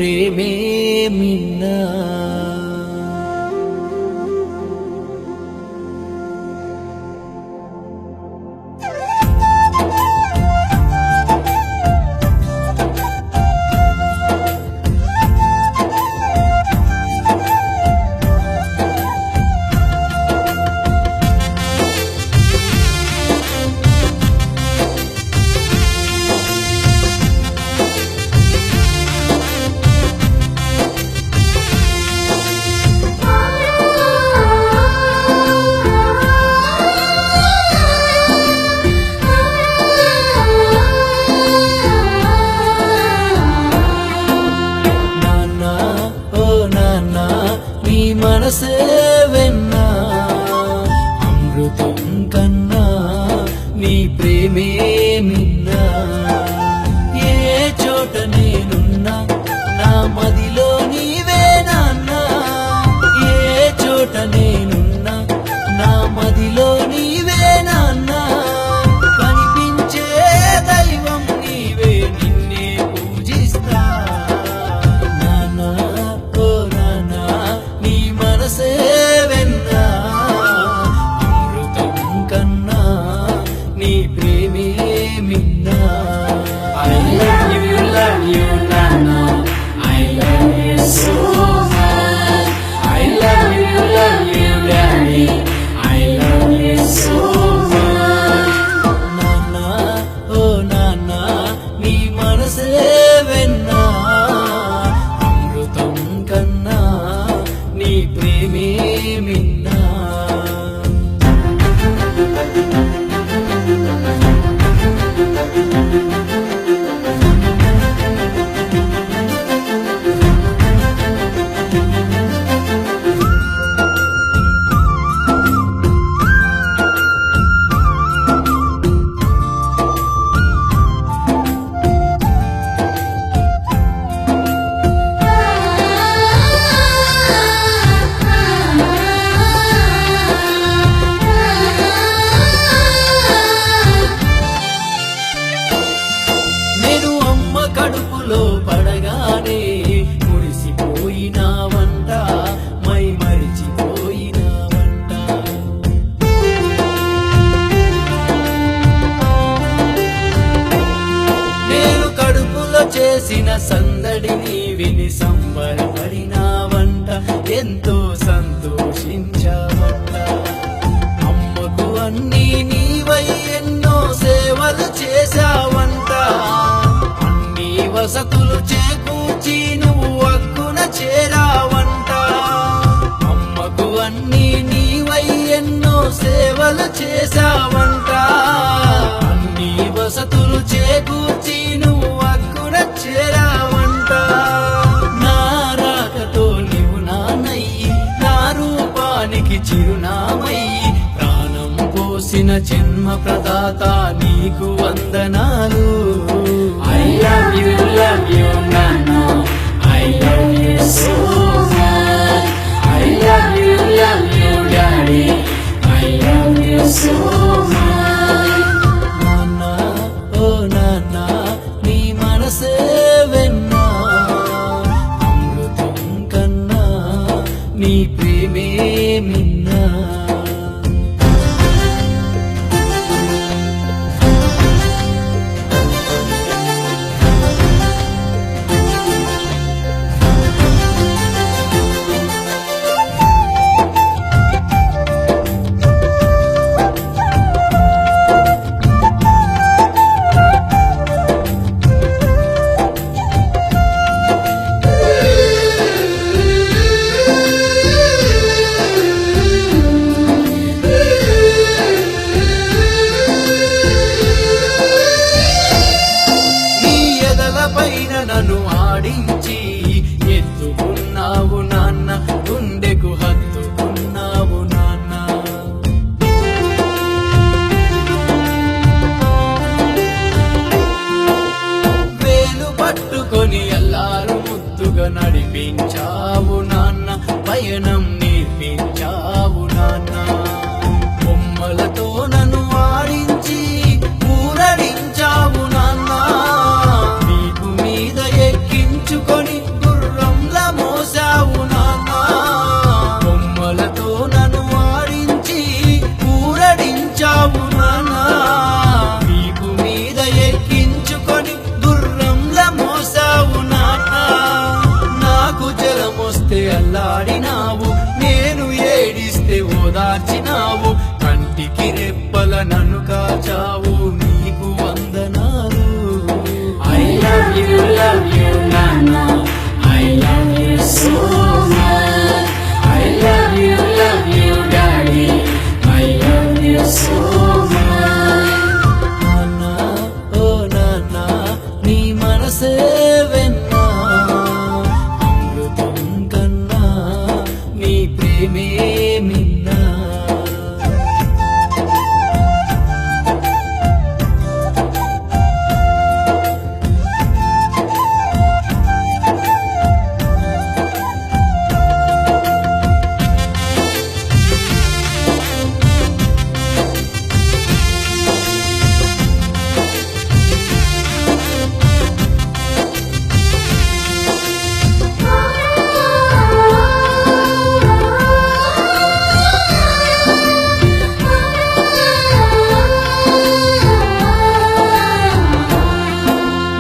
ప్రేమే మిన్నా. మనసే వెన్నా అమృతం కన్నా నీ ప్రేమే మిన్నా. ఏ చోట నేనున్నా నా మదిలో నీవే నాన్నా. ఏ చోట నేనున్నా నా మదిలో నీవే నాన్నా. కనిపించే దైవం నీవే, నిన్నే పూజిస్తా నాన్నా. ఓ నాన్నా నీ మనసే వెన్నా అమృతం కన్నా నీ ప్రేమే మిన్నా. I love you నాన్నా, I love you so much. I love you daddy, I love you so much. నాన్నా ఓ నాన్నా నీ మనసే వెన్నా అమృతం కన్నా నీ ప్రేమే మిన్నా. కడుపులో పడగానే మురిసిపోయినావంట, మై మరిచిపోయినావంట. నేను కడుపులో చేసిన సందడిని విని సంబరపడినావంట, ఎంతో సంతోషించావంట. అమ్మకు అన్నీ నీవై ఎన్నో సేవలు చేశావంట. వసతులు చేకూర్చి నువ్వు హక్కున చేరావంట. అమ్మకు అన్నీ నీవై ఎన్నో సేవలు చేశావంట. అన్ని వసతులు చేకూర్చి నువ్వు హక్కున చేరావంట. నా రాకతో నీవు నాన్నయ్యి, నా రూపానికి చిరునామయ్యి, ప్రాణం పోసిన జన్మ ప్రదాత నీకు వందనాలు. I love you నాన్నా, I love you so much. I love you daddy, I love you so much. నాన్నా ఓ నాన్నా నీ మనసే వెన్నా అమృతం కన్నా నీ ప్రేమే మిన్నా. కన్నుల నన్ను కాచావు నీకు వందనాలు. I love you, Nana. I love you so much. I love you, Daddy. I love you so much. నాన్న ఓ నాన్న నీ మనసే వెన్నా అమృతం కన్నా నీ ప్రేమే మిన్నా.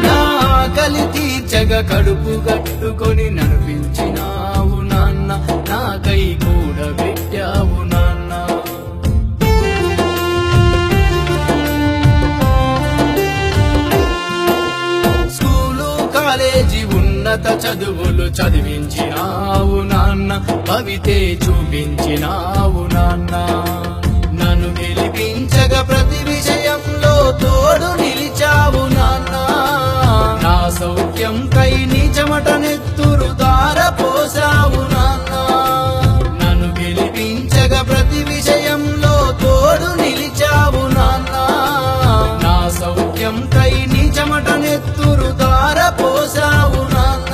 నా ఆకలి తీర్చగా కడుపు కట్టుకొని నడిపించినావు నాన్న, నాకై కూడా పెట్టావు నాన్న. స్కూలు కాలేజీ ఉన్నత చదువులు చదివించినావు నాన్న, భవితే చూపించినావు నాన్న. నన్ను గెలిపించగా ప్రతి విషయంలో తోడు నిలిచావు నాన్న. నా సౌఖ్యం కై నీ చెమట నెత్తురు దార పోసావు నాన్న. నన్ను గెలిపించగా ప్రతి విషయంలో తోడు నిలిచావు నాన్న. నా సౌఖ్యం కై నీ చెమట నెత్తురు దార పోసావు నాన్న.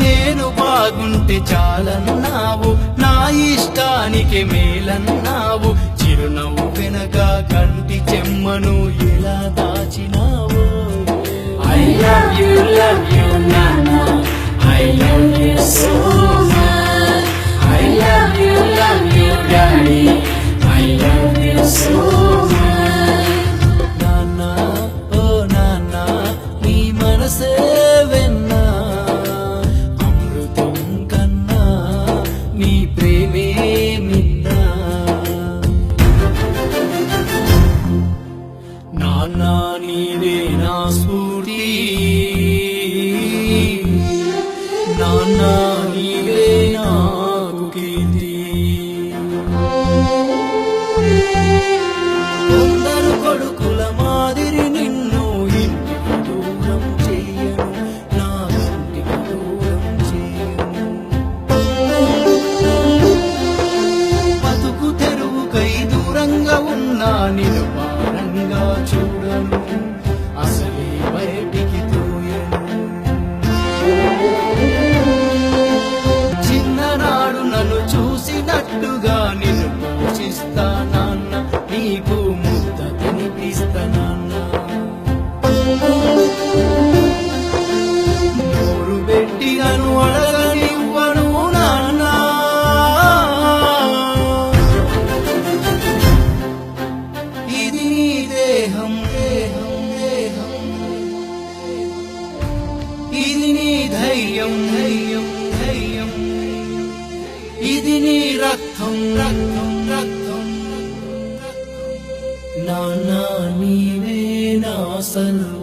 నేను బాగుంటే చాలన్నావు, నా ఇష్టానికి మేలన్నావు. చిరునవ్వు వెనక కంటి చెమ్మను ఎలా దాచినావు. I love you, Nana. I love you so much. I love you, Daddy. I love you so much. నాన్న ఓ నాన్న నీ మనసే వెన్నా అమృతం కన్నా నీ ప్రేమే మిన్నా. నాన్న నీవే నా స్ఫూర్తి, నాన్న నీవే నాకు కీర్తి. కొందరు కొడుకుల మాదిరి నిన్ను ఇంటికి దూరం చేయను, నా ఇంటికి దూరం చేయను. బతుకు తెరువుకై దూరంగా ఉన్నా నిన్ను భారంగా చూడను, అసలే బయటికి తోయను. చిన్ననాడు నన్ను చూసినట్టుగా నిన్ను పోషిస్తా నాన్న, నీకు ముద్ద తినిపిస్తా నాన్న. నోరు పెట్టి నన్ను అడగనివ్వను నాన్న. ఇది నీ దేహం దేహం దేహం, ఇది నీ ధైర్యం ధైర్యం ధైర్యం, ఇది నీ రక్తం రక్తం రక్తం. నాన్న నీవే నా సర్వం.